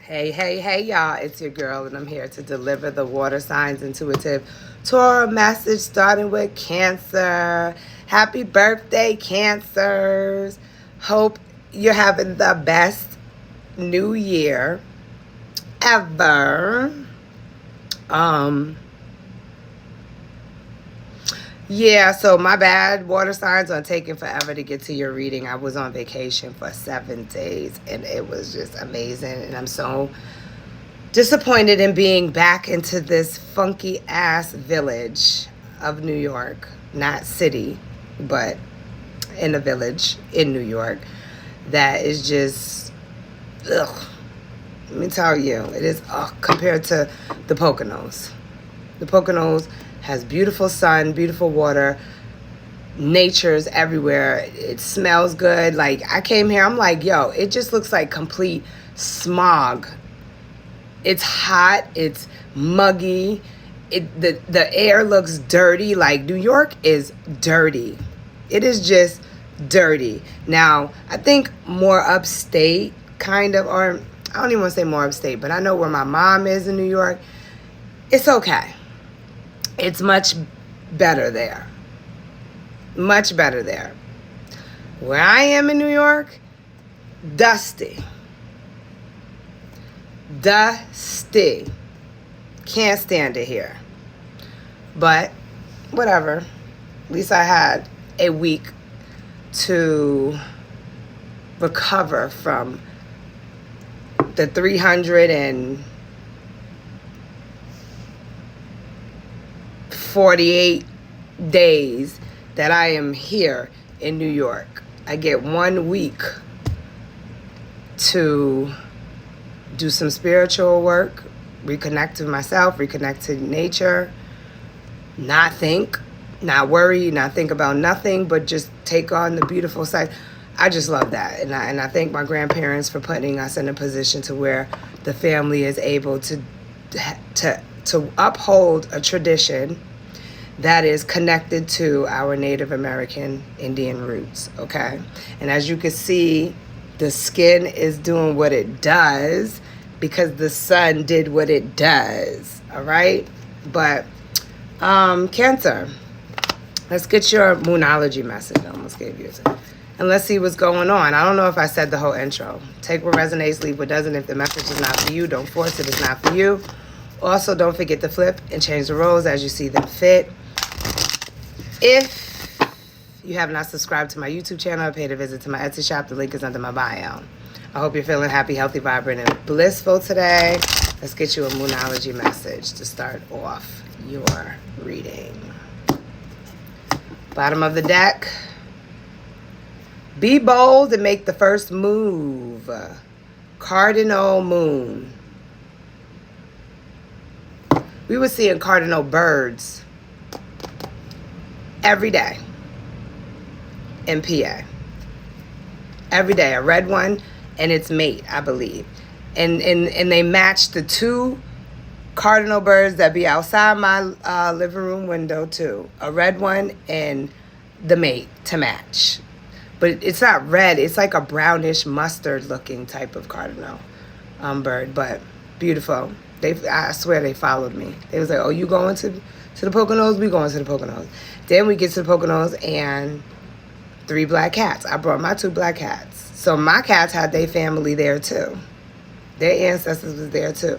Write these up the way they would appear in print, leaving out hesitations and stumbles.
Hey, hey, hey, y'all. It's your girl, and I'm here to deliver the Water Signs Intuitive Torah message starting with Cancer. Happy birthday, Cancers. Hope you're having the best new year ever. Um, Yeah, so my bad. Water signs are taking forever to get to your reading. I was on vacation for 7 days and it was just amazing. And I'm so disappointed in being back into this funky ass village of New York. Not city, but in a village in New York that is just, ugh. Let me tell you, it is compared to the Poconos. The Poconos has beautiful sun, beautiful water, nature's everywhere. It smells good. Like I came here, I'm like, yo, it just looks like complete smog. It's hot, it's muggy. The air looks dirty. Like New York is dirty. It is just dirty. Now, I think more upstate kind of, or I don't even want to say more upstate, but I know where my mom is in New York. It's okay. It's much better there. Much better there. Where I am in New York, dusty. Dusty. Can't stand it here. But whatever. At least I had a week to recover from the 348 days that I am here in New York. I get 1 week to do some spiritual work, reconnect to myself, reconnect to nature, not think, not worry, not think about nothing, but just take on the beautiful side. I just love that. And I thank my grandparents for putting us in a position to where the family is able to uphold a tradition that is connected to our Native American Indian roots, okay? And as you can see, the skin is doing what it does because the sun did what it does, all right? But Cancer, let's get your Moonology message. I almost gave you it. And let's see what's going on. I don't know if I said the whole intro. Take what resonates, leave what doesn't. If the message is not for you, don't force it. It's not for you. Also, don't forget to flip and change the roles as you see them fit. If you have not subscribed to my YouTube channel or paid a visit to my Etsy shop, the link is under my bio. I hope you're feeling happy, healthy, vibrant, and blissful today. Let's get you a Moonology message to start off your reading. Bottom of the deck. Be bold and make the first move. Cardinal Moon. We were seeing cardinal birds every day in PA. Every day, a red one and its mate, I believe. And they matched the two cardinal birds that be outside my living room window too. A red one and the mate to match. But it's not red. It's like a brownish mustard looking type of cardinal bird. But beautiful. I swear they followed me. They was like, oh, you going to the Poconos? We going to the Poconos. Then we get to the Poconos and 3 black cats. I brought my 2 black cats. So my cats had their family there too. Their ancestors was there too.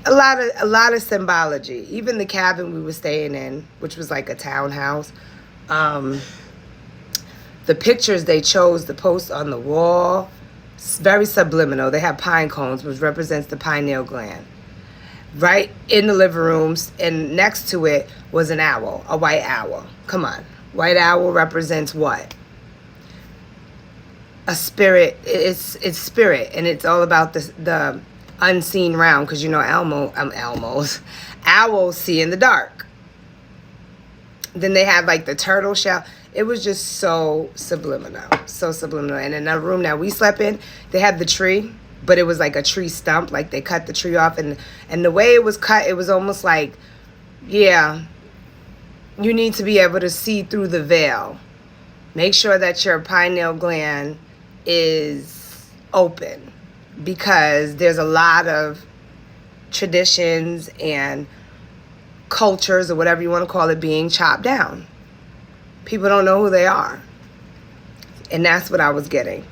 A lot of symbology. Even the cabin we were staying in, which was like a townhouse, the pictures they chose to post on the wall, very subliminal. They have pine cones, which represents the pineal gland. Right in the living rooms, and next to it was an owl, a white owl. Come on. White owl represents what? A spirit. It's spirit, and it's all about the unseen realm, because you know owls see in the dark. Then they have like the turtle shell. It was just so subliminal. And in the room that we slept in, they had the tree, but it was like a tree stump. Like they cut the tree off, and the way it was cut, it was almost like, yeah, you need to be able to see through the veil. Make sure that your pineal gland is open. because there's a lot of traditions and cultures, or whatever you want to call it, being chopped down. People don't know who they are. And that's what I was getting.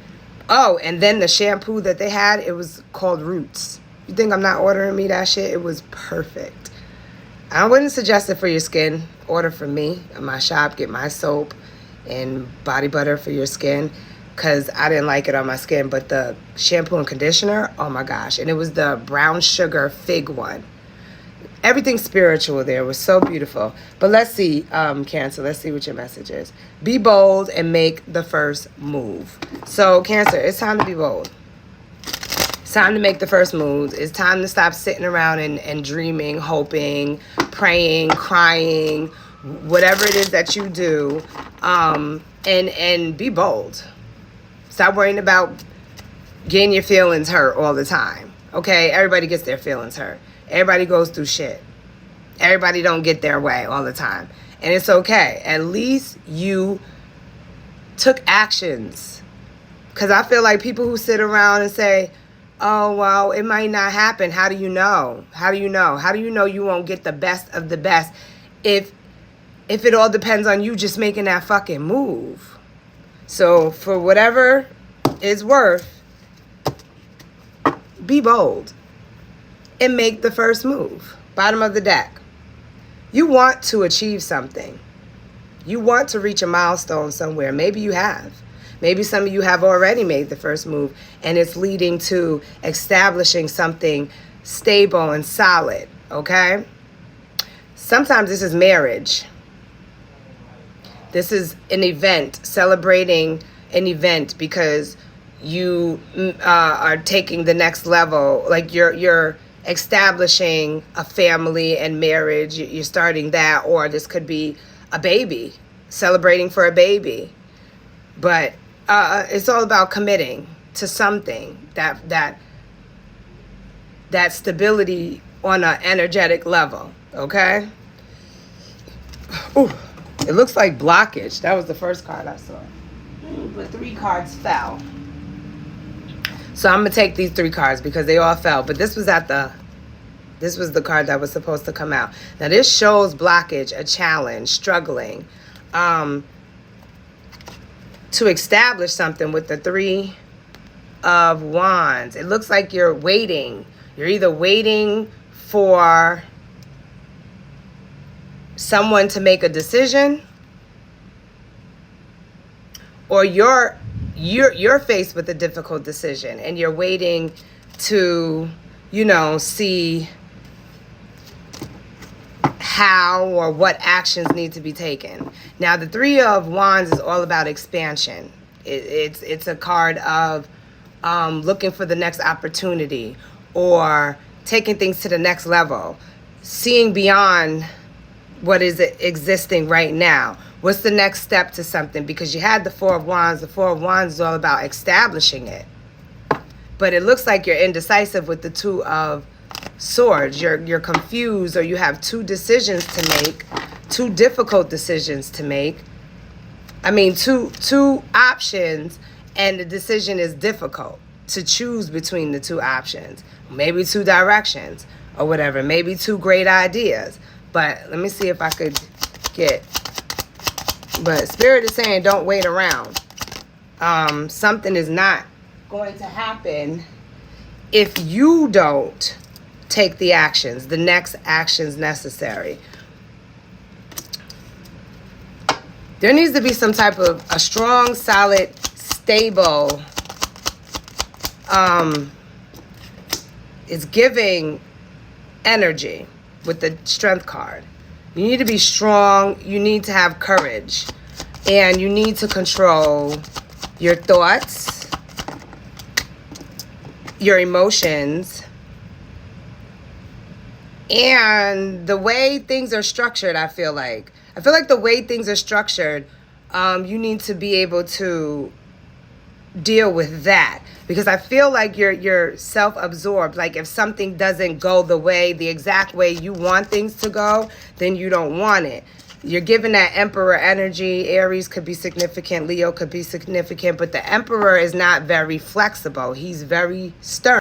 Oh, and then the shampoo that they had, it was called Roots. You think I'm not ordering me that shit? It was perfect. I wouldn't suggest it for your skin. Order from me at my shop. Get my soap and body butter for your skin, because I didn't like it on my skin. But the shampoo and conditioner, oh my gosh. And it was the brown sugar fig one. Everything spiritual there was so beautiful. But let's see, Cancer, let's see what your message is. Be bold and make the first move. So, Cancer, it's time to be bold. It's time to make the first move. It's time to stop sitting around and dreaming, hoping, praying, crying, whatever it is that you do, and be bold. Stop worrying about getting your feelings hurt all the time. Okay, everybody gets their feelings hurt. Everybody goes through shit. Everybody don't get their way all the time. And it's okay. At least you took actions. Because I feel like people who sit around and say, oh, well, it might not happen. How do you know? How do you know? How do you know you won't get the best of the best if it all depends on you just making that fucking move? So for whatever it's worth, be bold and make the first move. Bottom of the deck. You want to achieve something. You want to reach a milestone somewhere. Maybe you have. Maybe some of you have already made the first move, and it's leading to establishing something stable and solid, okay? Sometimes this is marriage. This is an event, celebrating an event because you are taking the next level. Like you're establishing a family and marriage. You're starting that, or this could be a baby, celebrating for a baby. But it's all about committing to something, that stability on an energetic level, okay? Ooh, it looks like blockage. That was the first card I saw. But 3 cards fell. So I'm going to take these 3 cards because they all fell. But this was the card that was supposed to come out. Now this shows blockage, a challenge, struggling. To establish something with the 3 of Wands. It looks like you're waiting. You're either waiting for someone to make a decision, or you're faced with a difficult decision and you're waiting to, see how or what actions need to be taken. Now, the 3 of Wands is all about expansion. It's a card of looking for the next opportunity, or taking things to the next level, seeing beyond what is existing right now. What's the next step to something? Because you had the 4 of Wands. The 4 of Wands is all about establishing it. But it looks like you're indecisive with the 2 of Swords. You're confused, or you have 2 decisions to make, 2 difficult decisions to make. I mean, two options, and the decision is difficult to choose between the 2 options. Maybe 2 directions or whatever. Maybe 2 great ideas. But let me see if I could get... But Spirit is saying don't wait around. Something is not going to happen if you don't take the actions, the next actions necessary. There needs to be some type of a strong, solid, stable, it's giving energy with the Strength card. You need to be strong, you need to have courage, and you need to control your thoughts, your emotions, and the way things are structured. I feel like the way things are structured, you need to be able to deal with that, because I feel like you're self-absorbed. Like if something doesn't go the exact way you want things to go, then you don't want it. You're given that Emperor energy. Aries could be significant. Leo could be significant. But the Emperor is not very flexible. He's very stern.